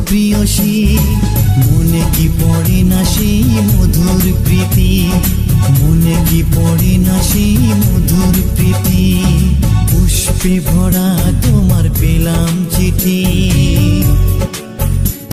প্রিয়সী, মনে কি পড়ে না সেই মধুর প্রীতি, মনে কি পড়ে না সেই মধুর প্রীতি। পুষ্পে ভরা তোমার পেলাম চিঠি,